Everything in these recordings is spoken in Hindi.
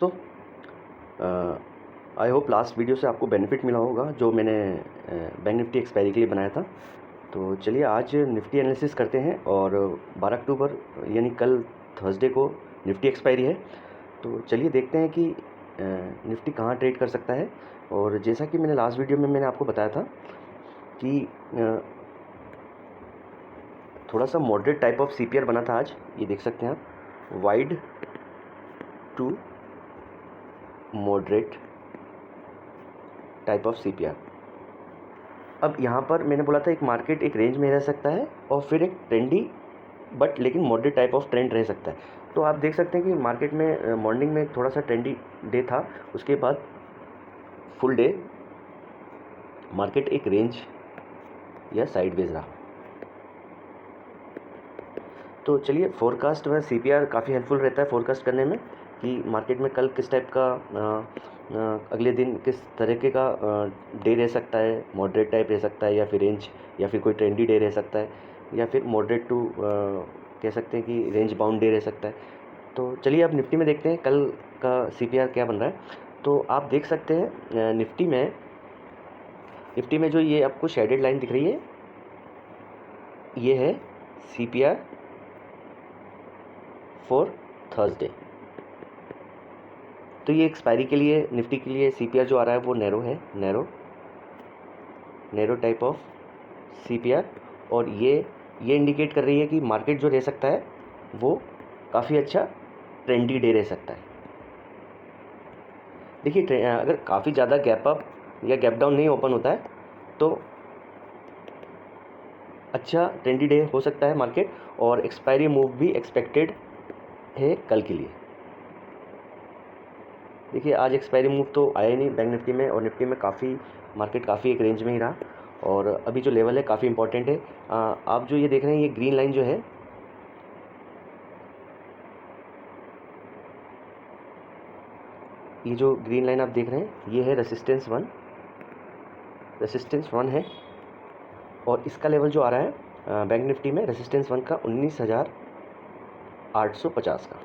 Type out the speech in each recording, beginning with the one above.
तो आई होप लास्ट वीडियो से आपको बेनिफिट मिला होगा जो मैंने बैंक निफ्टी एक्सपायरी के लिए बनाया था। तो चलिए आज निफ्टी एनालिसिस करते हैं और 12 अक्टूबर यानी कल थर्सडे को निफ्टी एक्सपायरी है। तो चलिए देखते हैं कि निफ्टी कहाँ ट्रेड कर सकता है। और जैसा कि मैंने लास्ट वीडियो में मैंने आपको बताया था कि थोड़ा सा मॉडरेट टाइप ऑफ सीपीआर बना था आज, ये देख सकते हैं आप, wide to moderate type of CPR. अब यहाँ पर मैंने बोला था एक मार्केट एक रेंज में रह सकता है और फिर एक ट्रेंडी बट लेकिन मॉडरेट टाइप ऑफ ट्रेंड रह सकता है। तो आप देख सकते हैं कि मार्केट में मॉर्निंग में थोड़ा सा ट्रेंडी डे था, उसके बाद फुल डे मार्केट एक रेंज या साइडवेज रहा। तो चलिए फोरकास्ट में सीपीआर काफ़ी हेल्पफुल रहता है फोरकास्ट करने में कि मार्केट में कल किस टाइप का अगले दिन किस तरीके का डे रह सकता है, मॉडरेट टाइप रह सकता है या फिर रेंज या फिर कोई ट्रेंडी डे रह सकता है या फिर मॉडरेट टू कह सकते हैं कि रेंज बाउंड डे रह सकता है। तो चलिए अब निफ्टी में देखते हैं कल का सीपीआर क्या बन रहा है। तो आप देख सकते हैं निफ्टी में जो ये आपको शेडेड लाइन दिख रही है, ये है सीपीआर फॉर थर्सडे। तो ये एक्सपायरी के लिए निफ्टी के लिए सीपीआर जो आ रहा है वो नैरो है, नैरो टाइप ऑफ सीपीआर। और ये इंडिकेट कर रही है कि मार्केट जो रह सकता है वो काफ़ी अच्छा ट्रेंडी डे रह सकता है। देखिए अगर काफ़ी ज़्यादा गैप अप या गैप डाउन नहीं ओपन होता है तो अच्छा ट्रेंडी डे हो सकता है मार्केट, और एक्सपायरी मूव भी एक्सपेक्टेड है कल के लिए। देखिए आज एक्सपायरी मूव तो आया ही नहीं बैंक निफ्टी में, और निफ्टी में मार्केट काफ़ी एक रेंज में ही रहा। और अभी जो लेवल है काफ़ी इंपॉर्टेंट है। आप जो ये देख रहे हैं ये ग्रीन लाइन जो है, ये जो ग्रीन लाइन आप देख रहे हैं ये है रेसिस्टेंस 1 है। और इसका लेवल जो आ रहा है बैंक निफ्टी में रेसिस्टेंस 1 का 19,850 का।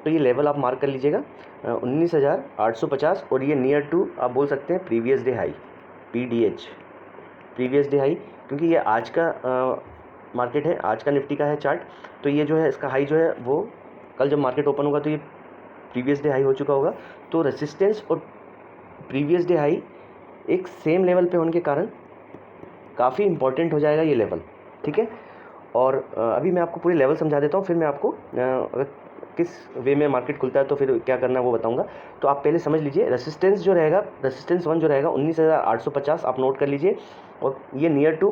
तो ये लेवल आप मार्क कर लीजिएगा 19,850। और ये नियर टू आप बोल सकते हैं previous day high, PDH previous day high, क्योंकि ये आज का मार्केट है, आज का निफ्टी का है चार्ट। तो ये जो है इसका हाई जो है वो कल जब मार्केट ओपन होगा तो ये प्रीवियस डे हाई हो चुका होगा। तो रेसिस्टेंस और प्रीवियस डे हाई एक सेम लेवल पे होने के कारण काफ़ी इंपॉर्टेंट हो जाएगा ये लेवल, ठीक है। और अभी मैं आपको पूरी लेवल समझा देता हूँ, फिर मैं आपको अगर किस वे में मार्केट खुलता है तो फिर क्या करना है वो बताऊंगा। तो आप पहले समझ लीजिए रेसिस्टेंस जो रहेगा, रेसिस्टेंस 1 जो रहेगा 19,850 आप नोट कर लीजिए, और ये near to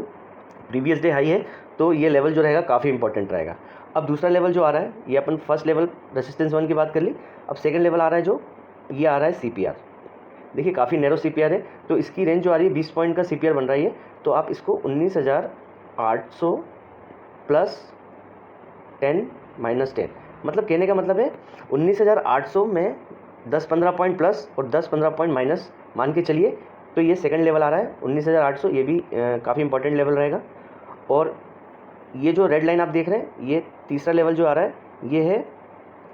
previous day high है। तो ये लेवल जो रहेगा काफ़ी इंपॉर्टेंट रहेगा। अब दूसरा लेवल जो आ रहा है, ये अपन फर्स्ट लेवल रेसिस्टेंस 1 की बात कर ली। अब सेकेंड लेवल आ रहा है जो ये आ रहा है सीपीआर। देखिए काफ़ी नैरो सीपीआर है, तो इसकी रेंज जो आ रही है 20 पॉइंट का सीपीआर बन रही है। तो आप इसको 19,800 प्लस 10 माइनस 10, मतलब कहने का मतलब है 19,800 में 10-15 पॉइंट प्लस और 10-15 पॉइंट माइनस मान के चलिए। तो ये सेकंड लेवल आ रहा है 19,800, ये भी काफ़ी इंपॉर्टेंट लेवल रहेगा। और ये जो रेड लाइन आप देख रहे हैं ये तीसरा लेवल जो आ रहा है ये है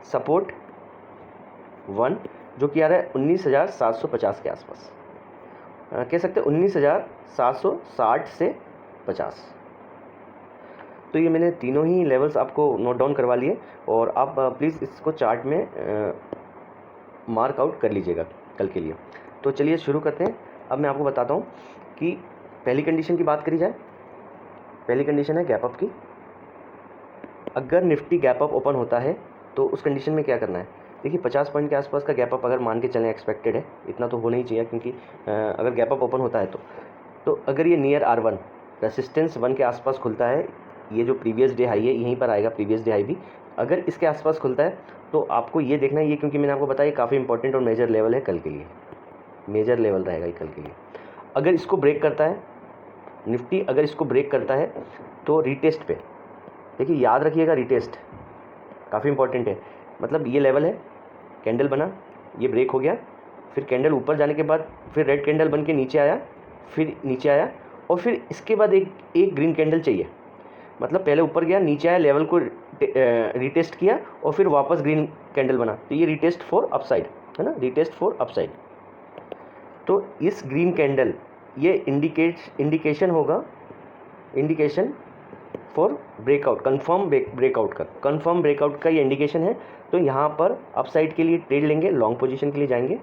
सपोर्ट 1, जो कि आ रहा है 19,750 के आसपास, कह सकते हैं 19,760 से 50। तो ये मैंने तीनों ही लेवल्स आपको नोट डाउन करवा लिए, और आप प्लीज़ इसको चार्ट में मार्क आउट कर लीजिएगा कल के लिए। तो चलिए शुरू करते हैं। अब मैं आपको बताता हूँ कि पहली कंडीशन की बात करी जाए। पहली कंडीशन है गैप अप की। अगर निफ्टी गैप अप ओपन होता है तो उस कंडीशन में क्या करना है। देखिए 50 पॉइंट के आसपास का गैप अप अगर मान के चलें एक्सपेक्टेड है, इतना तो होना ही चाहिए, क्योंकि अगर गैप अप ओपन होता है तो अगर ये नियर R1 रेसिस्टेंस 1 के आसपास खुलता है, ये जो प्रीवियस डे हाई है यहीं पर आएगा, प्रीवियस डे हाई भी अगर इसके आसपास खुलता है तो आपको ये देखना है ये, क्योंकि मैंने आपको बताया काफ़ी इंपॉर्टेंट और मेजर लेवल है कल के लिए, मेजर लेवल रहेगा ये कल के लिए। अगर इसको ब्रेक करता है निफ्टी, अगर इसको ब्रेक करता है तो रीटेस्ट पे, देखिए याद रखिएगा रीटेस्ट काफ़ी इंपॉर्टेंट है। मतलब ये लेवल है, कैंडल बना, ये ब्रेक हो गया, फिर कैंडल ऊपर जाने के बाद फिर रेड कैंडल बन के नीचे आया, फिर नीचे आया, और फिर इसके बाद एक ग्रीन कैंडल चाहिए। मतलब पहले ऊपर गया, नीचे आया, लेवल को रीटेस्ट किया और फिर वापस ग्रीन कैंडल बना, तो ये रीटेस्ट फॉर अपसाइड है ना, रीटेस्ट फॉर अपसाइड। तो इस ग्रीन कैंडल ये इंडिकेशन होगा, indication for breakout, confirm breakout का ये इंडिकेशन है। तो यहाँ पर अपसाइड के लिए ट्रेड लेंगे, लॉन्ग पोजीशन के लिए जाएंगे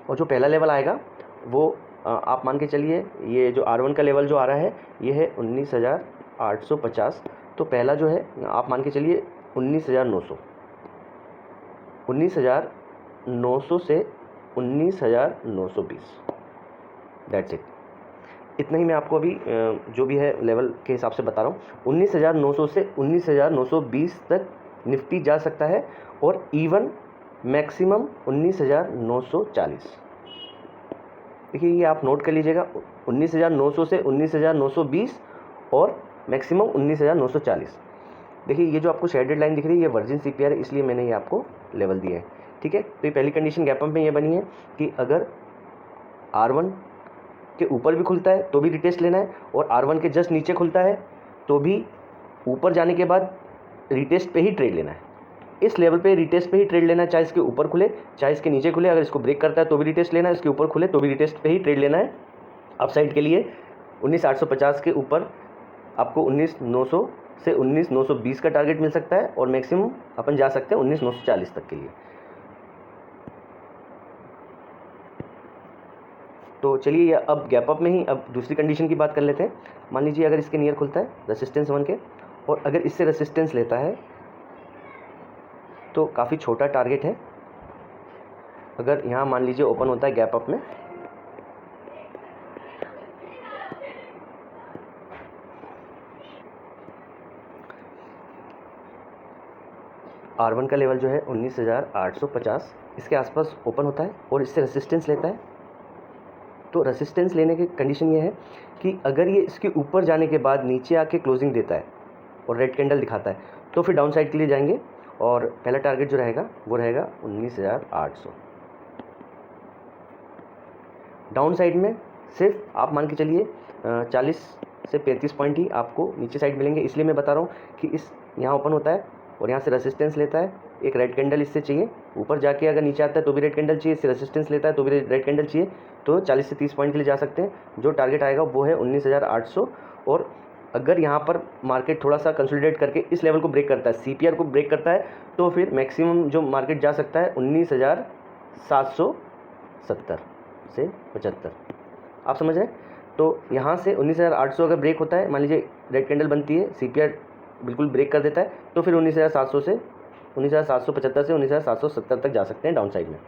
और जो पहला लेवल आएगा वो आप मान के चलिए ये जो R1 का लेवल जो आ रहा है ये है 19,850। तो पहला जो है आप मान के चलिए 19,900 से 19,920, दैट्स इट। इतना ही मैं आपको अभी जो भी है लेवल के हिसाब से बता रहा हूँ। 19,900 से 19,920 तक निफ्टी जा सकता है और इवन मैक्सिमम 19,940। देखिए ये आप नोट कर लीजिएगा, 19,900 से 19,920 और मैक्सिमम 19,940। देखिए ये जो आपको शेडेड लाइन दिख रही है ये वर्जिन CPR है, इसलिए मैंने ये आपको लेवल दिया है, ठीक है। तो ये पहली कंडीशन गैप अप में ये बनी है कि अगर R1 के ऊपर भी खुलता है तो भी रिटेस्ट लेना है और R1 के जस्ट नीचे खुलता है तो भी ऊपर जाने के बाद रिटेस्ट पे ही ट्रेड लेना है। इस लेवल पे रिटेस्ट पे ही ट्रेड लेना है, चाहे इसके ऊपर खुले चाहे इसके नीचे खुले। अगर इसको ब्रेक करता है तो भी रिटेस्ट लेना है, इसके ऊपर खुले तो भी रिटेस्ट पे ही ट्रेड लेना है। अपसाइड के लिए 19,850 के ऊपर आपको 19,900 से 19,920 का टारगेट मिल सकता है और मैक्सिमम अपन जा सकते हैं 19,940 तक के लिए। तो चलिए अब गैप अप में ही अब दूसरी कंडीशन की बात कर लेते हैं। मान लीजिए अगर इसके नियर खुलता है रेसिस्टेंस 1 के और अगर इससे रेसिस्टेंस लेता है तो काफ़ी छोटा टारगेट है। अगर यहाँ मान लीजिए ओपन होता है गैप अप में R1 का लेवल जो है 19,850 इसके आसपास ओपन होता है और इससे रेसिस्टेंस लेता है, तो रेसिस्टेंस लेने की कंडीशन ये है कि अगर ये इसके ऊपर जाने के बाद नीचे आके क्लोजिंग देता है और रेड कैंडल दिखाता है तो फिर डाउन साइड के लिए जाएंगे और पहला टारगेट जो रहेगा वो रहेगा 19,800। डाउन साइड में सिर्फ आप मान के चलिए 40 से 35 पॉइंट ही आपको नीचे साइड मिलेंगे। इसलिए मैं बता रहा हूँ कि इस यहाँ ओपन होता है और यहाँ से रेसिस्टेंस लेता है, एक रेड कैंडल इससे चाहिए, ऊपर जाके अगर नीचे आता है तो भी रेड कैंडल चाहिए, इससे रेसिस्टेंस लेता है तो भी रेड कैंडल चाहिए, तो 40 से 30 पॉइंट के लिए जा सकते हैं। जो टारगेट आएगा वो है 19,800। और अगर यहाँ पर मार्केट थोड़ा सा कंसोलिडेट करके इस लेवल को ब्रेक करता है, CPR को ब्रेक करता है, तो फिर मैक्सिमम जो मार्केट जा सकता है 19,770 से 75, आप समझ रहे हैं। तो यहाँ से 19,800 अगर ब्रेक होता है, मान लीजिए रेड कैंडल बनती है, CPR बिल्कुल ब्रेक कर देता है, तो फिर 19,700 से 19,775 से 19,770 तक जा सकते हैं डाउन साइड में।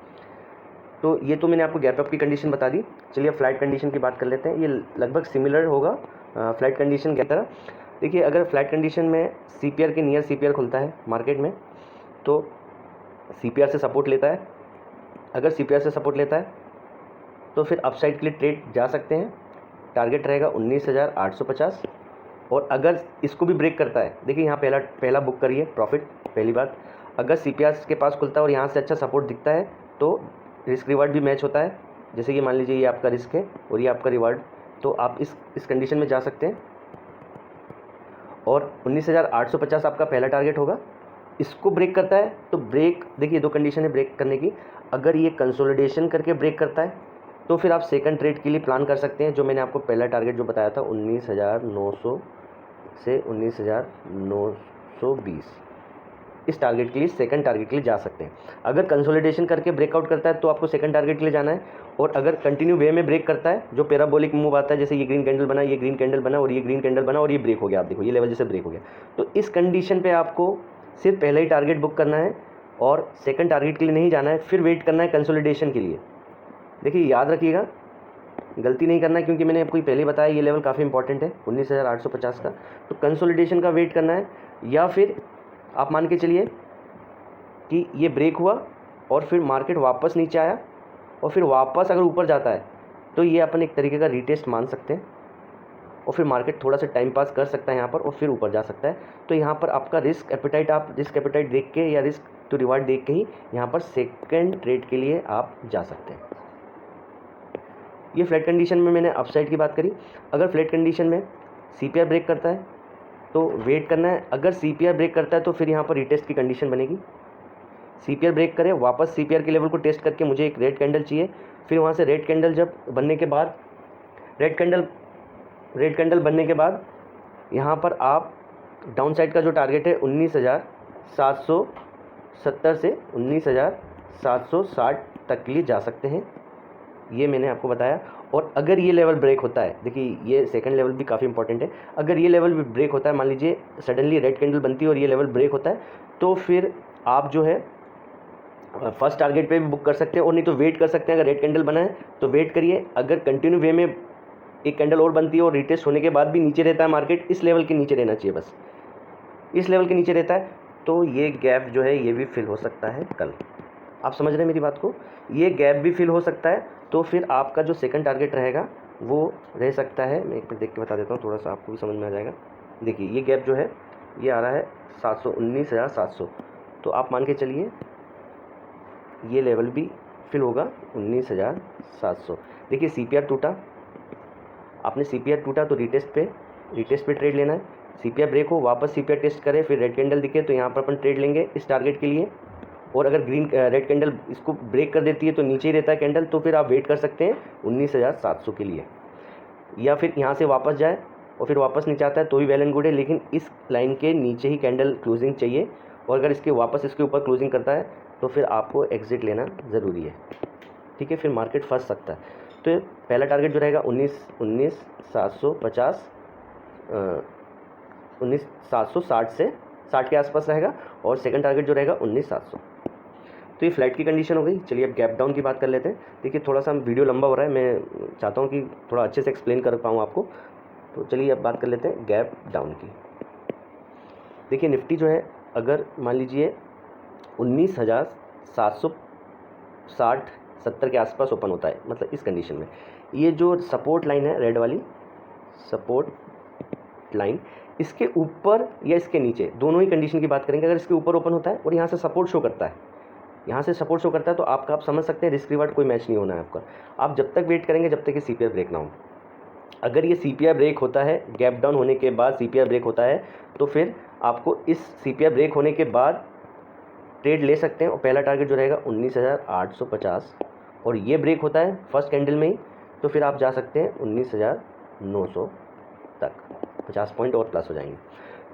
तो ये तो मैंने आपको गैप अप की कंडीशन बता दी। चलिए अब फ्लैट कंडीशन की बात कर लेते हैं। ये लगभग सिमिलर होगा फ्लैट कंडीशन की तरह। देखिए अगर फ्लैट कंडीशन में CPR के नियर CPR खुलता है मार्केट में तो CPR से सपोर्ट लेता है। अगर CPR से सपोर्ट लेता है तो फिर अपसाइड के लिए ट्रेड जा सकते हैं। टारगेट रहेगा 19,850। और अगर इसको भी ब्रेक करता है, देखिए यहाँ पहला बुक करिए प्रॉफिट। पहली बात, अगर CPR के पास खुलता है और यहाँ से अच्छा सपोर्ट दिखता है तो रिस्क रिवार्ड भी मैच होता है। जैसे कि मान लीजिए ये आपका रिस्क है और ये आपका रिवार्ड, तो आप इस कंडीशन में जा सकते हैं। और 19,850 आपका पहला टारगेट होगा। इसको ब्रेक करता है तो ब्रेक, देखिए दो कंडीशन है ब्रेक करने की। अगर ये कंसोलिडेशन करके ब्रेक करता है तो फिर आप सेकंड ट्रेड के लिए प्लान कर सकते हैं। जो मैंने आपको पहला टारगेट जो बताया था 19,900 से 19,920, इस टारगेट के लिए सेकंड टारगेट के लिए जा सकते हैं। अगर कंसोलिडेशन करके ब्रेकआउट करता है तो आपको सेकंड टारगेट के लिए जाना है। और अगर कंटिन्यू वे में ब्रेक करता है, जो पैराबोलिक मूव आता है, जैसे ये ग्रीन कैंडल बना, ये ग्रीन कैंडल बना और ये ग्रीन कैंडल बना और ये ब्रेक हो गया, आप देखो ये लेवल जैसे ब्रेक हो गया, तो इस कंडीशन पे आपको सिर्फ पहला ही टारगेट बुक करना है और सेकंड टारगेट के लिए नहीं जाना है, फिर वेट करना है कंसोलिडेशन के लिए। देखिए याद रखिएगा, गलती नहीं करना है, क्योंकि मैंने आपको पहले बताया ये लेवल काफ़ी इंपॉर्टेंट है 19,850 का। तो कंसोलिडेशन का वेट करना है, या फिर आप मान के चलिए कि ये ब्रेक हुआ और फिर मार्केट वापस नीचे आया और फिर वापस अगर ऊपर जाता है तो ये अपन एक तरीके का रीटेस्ट मान सकते हैं और फिर मार्केट थोड़ा सा टाइम पास कर सकता है यहाँ पर और फिर ऊपर जा सकता है। तो यहाँ पर आपका रिस्क एपेटाइट, आप रिस्क एपेटाइट देख के या रिस्क टू रिवार्ड देख के ही यहाँ पर सेकंड ट्रेड के लिए आप जा सकते हैं। ये फ्लैट कंडीशन में मैंने अपसाइड की बात करी। अगर फ्लैट कंडीशन में CPR ब्रेक करता है तो वेट करना है। अगर CPR ब्रेक करता है तो फिर यहाँ पर रीटेस्ट की कंडीशन बनेगी। CPR ब्रेक करे, वापस CPR के लेवल को टेस्ट करके मुझे एक रेड कैंडल चाहिए। फिर वहाँ से रेड कैंडल जब बनने के बाद रेड कैंडल बनने के बाद यहाँ पर आप डाउन साइड का जो टारगेट है 19,770 से 19,760 तक के लिए जा सकते हैं, ये मैंने आपको बताया। और अगर ये लेवल ब्रेक होता है, देखिए ये सेकंड लेवल भी काफ़ी इंपॉर्टेंट है, अगर ये लेवल भी ब्रेक होता है, मान लीजिए सडनली रेड कैंडल बनती है और ये लेवल ब्रेक होता है, तो फिर आप जो है फर्स्ट टारगेट पे भी बुक कर सकते हैं, और नहीं तो वेट कर सकते हैं। अगर रेड कैंडल बना है तो वेट करिए, अगर कंटिन्यू वे में एक कैंडल और बनती है और रिटेस्ट होने के बाद भी नीचे रहता है मार्केट, इस लेवल के नीचे रहना चाहिए, बस इस लेवल के नीचे रहता है, तो ये गैप जो है ये भी फिल हो सकता है कल। आप समझ रहे हैं मेरी बात को, ये गैप भी फिल हो सकता है। तो फिर आपका जो सेकंड टारगेट रहेगा वो रह सकता है, मैं एक मिनट देख के बता देता हूँ, थोड़ा सा आपको भी समझ में आ जाएगा। देखिए ये गैप जो है ये आ रहा है 19,700, तो आप मान के चलिए ये लेवल भी फिल होगा 19,700। देखिए CPR टूटा, आपने CPR टूटा तो रिटेस्ट पे ट्रेड लेना है। CPR ब्रेक हो, वापस CPR टेस्ट करे, फिर रेड कैंडल दिखे तो यहाँ पर अपन ट्रेड लेंगे इस टारगेट के लिए। और अगर रेड कैंडल इसको ब्रेक कर देती है तो नीचे ही रहता है कैंडल, तो फिर आप वेट कर सकते हैं 19,700 के लिए। या फिर यहाँ से वापस जाए और फिर वापस नीचे आता है तो भी वेल एंड गुड है, लेकिन इस लाइन के नीचे ही कैंडल क्लोजिंग चाहिए। और अगर इसके वापस इसके ऊपर क्लोजिंग करता है तो फिर आपको एग्जिट लेना ज़रूरी है, ठीक है, फिर मार्केट फंस सकता है। तो पहला टारगेट जो रहेगा 19,750 19,760 से 60 के आसपास रहेगा, और सेकंड टारगेट जो रहेगा 19,700। तो ये फ्लैट की कंडीशन हो गई। चलिए अब गैप डाउन की बात कर लेते हैं। देखिए थोड़ा सा वीडियो लंबा हो रहा है, मैं चाहता हूँ कि थोड़ा अच्छे से एक्सप्लेन कर पाऊँ आपको, तो चलिए अब बात कर लेते हैं गैप डाउन की। देखिए निफ्टी जो है, अगर मान लीजिए 19,760-70 के आसपास ओपन होता है, मतलब इस कंडीशन में, ये जो सपोर्ट लाइन है रेड वाली सपोर्ट लाइन, इसके ऊपर या इसके नीचे, दोनों ही कंडीशन की बात करेंगे। अगर इसके ऊपर ओपन होता है और यहाँ से सपोर्ट शो करता है, यहाँ से सपोर्ट शो करता है, तो आप समझ सकते हैं रिस्क रिवार्ड कोई मैच नहीं होना है आपका। आप जब तक वेट करेंगे जब तक कि CPR ब्रेक ना हो। अगर ये CPR ब्रेक होता है, गैप डाउन होने के बाद CPR ब्रेक होता है, तो फिर आपको इस CPR ब्रेक होने के बाद ट्रेड ले सकते हैं। और पहला टारगेट जो रहेगा 19,850, और ये ब्रेक होता है फर्स्ट कैंडल में ही, तो फिर आप जा सकते हैं 19,900 तक, 50 पॉइंट और प्लस हो जाएंगे।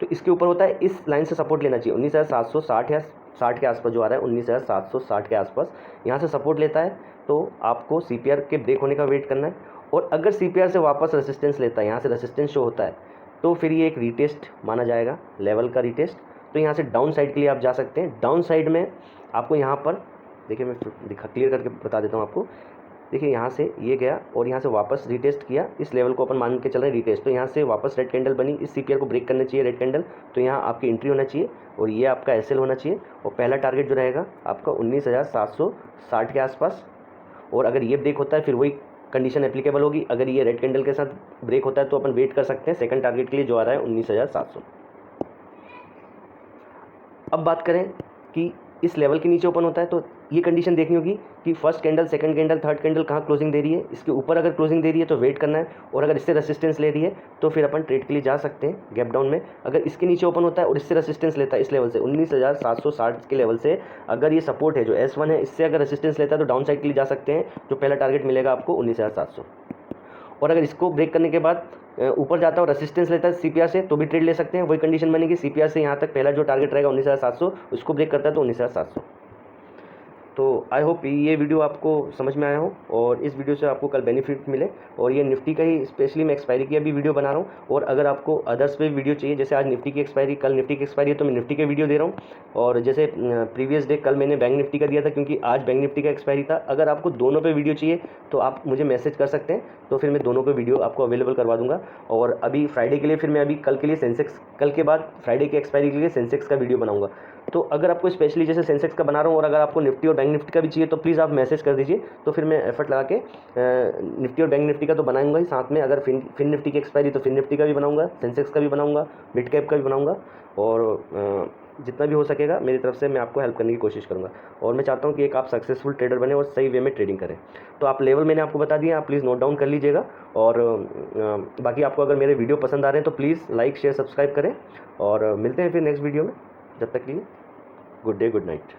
तो इसके ऊपर होता है, इस लाइन से सपोर्ट लेना चाहिए 19,760 या 60 के आसपास जो आ रहा है, 19,760 के आसपास यहाँ से सपोर्ट लेता है, तो आपको CPR के ब्रेक होने का वेट करना है। और अगर CPR से वापस रेसिस्टेंस लेता है, यहाँ से रेसिस्टेंस शो होता है, तो फिर ये एक रीटेस्ट माना जाएगा, लेवल का रीटेस्ट। तो यहाँ से डाउन साइड के लिए आप जा सकते हैं। डाउन साइड में आपको यहाँ पर देखिए, मैं क्लियर करके बता देता हूँ आपको। देखिए यहाँ से ये गया और यहाँ से वापस रीटेस्ट किया, इस लेवल को अपन मान के चल रहे हैं रीटेस्ट, तो यहाँ से वापस रेड कैंडल बनी, इस CPR को ब्रेक करना चाहिए रेड कैंडल, तो यहाँ आपकी एंट्री होना चाहिए और ये आपका SL होना चाहिए। और पहला टारगेट जो रहेगा आपका 19,760 के आसपास। और अगर ये ब्रेक होता है फिर वही कंडीशन एप्लीकेबल होगी। अगर ये रेड कैंडल के साथ ब्रेक होता है तो अपन वेट कर सकते हैं सेकंड टारगेट के लिए, जो आ रहा है 19,700। अब बात करें कि इस लेवल के नीचे ओपन होता है तो ये कंडीशन देखनी होगी कि first candle, second candle, third candle कहाँ क्लोजिंग दे रही है। इसके ऊपर अगर क्लोजिंग दे रही है तो वेट करना है, और अगर इससे रेसिस्टेंस ले रही है तो फिर अपन ट्रेड के लिए जा सकते हैं गैप डाउन में। अगर इसके नीचे ओपन होता है और इससे रेसिस्टेंस लेता है, इस लेवल से 19,760 के लेवल से, अगर ये सपोर्ट है जो S1 है, इससे अगर रेसिस्टेंस लेता है तो डाउन साइड के लिए जा सकते हैं, जो पहला टारगेट मिलेगा आपको 19,700। और अगर इसको ब्रेक करने के बाद ऊपर जाता है और रेसिस्टेंस लेता है CPR से, तो भी ट्रेड ले सकते हैं। वही कंडीशन बनेगी, CPR से यहाँ तक पहला जो टारगेट रहेगा 19,700, उसको ब्रेक करता है तो 19,700। तो आई होप ये वीडियो आपको समझ में आया हो और इस वीडियो से आपको कल बेनिफिट मिले। और ये निफ्टी का ही स्पेशली मैं एक्सपायरी की अभी वीडियो बना रहा हूँ, और अगर आपको अदर्स पे वीडियो चाहिए, जैसे आज निफ्टी की एक्सपायरी, कल निफ्टी की एक्सपायरी है, तो मैं निफ्टी के वीडियो दे रहा हूँ। और जैसे प्रीवियस डे कल मैंने बैंक निफ्टी का दिया था, क्योंकि आज बैंक निफ्टी का एक्सपायरी था। अगर आपको दोनों पे वीडियो चाहिए तो आप मुझे मैसेज कर सकते हैं, तो फिर मैं दोनों पे वीडियो आपको अवेलेबल करवा दूंगा। और अभी फ्राइडे के लिए फिर मैं अभी कल के लिए सेंसेक्स, कल के बाद फ्राइडे की एक्सपायरी के लिए सेंसेक्स का वीडियो बनाऊंगा। तो अगर आपको स्पेशली जैसे सेंसेक्स का बना रहा हूँ, और अगर आपको निफ्टी और बैंक निफ्टी का भी चाहिए तो प्लीज़ आप मैसेज कर दीजिए, तो फिर मैं एफर्ट लगा के निफ्टी और बैंक निफ्टी का तो बनाऊंगा ही, साथ में अगर फिन निफ्टी की एक्सपायरी तो फिन निफ्टी का भी बनाऊंगा, सेंसेक्स का भी बनाऊंगा, मिड कैप का भी बनाऊंगा, और जितना भी हो सकेगा मेरी तरफ से मैं आपको हेल्प करने की कोशिश करूँगा, और मैं चाहता हूँ कि एक आप सक्सेसफुल ट्रेडर बने और सही वे में ट्रेडिंग करें। तो आप लेवल मैंने आपको बता दिए, आप प्लीज़ नोट डाउन कर लीजिएगा। और बाकी आपको अगर मेरे वीडियो पसंद आ रहे हैं तो प्लीज़ लाइक शेयर सब्सक्राइब करें, और मिलते हैं फिर नेक्स्ट वीडियो में। जब तक के लिए गुड डे, गुड नाइट।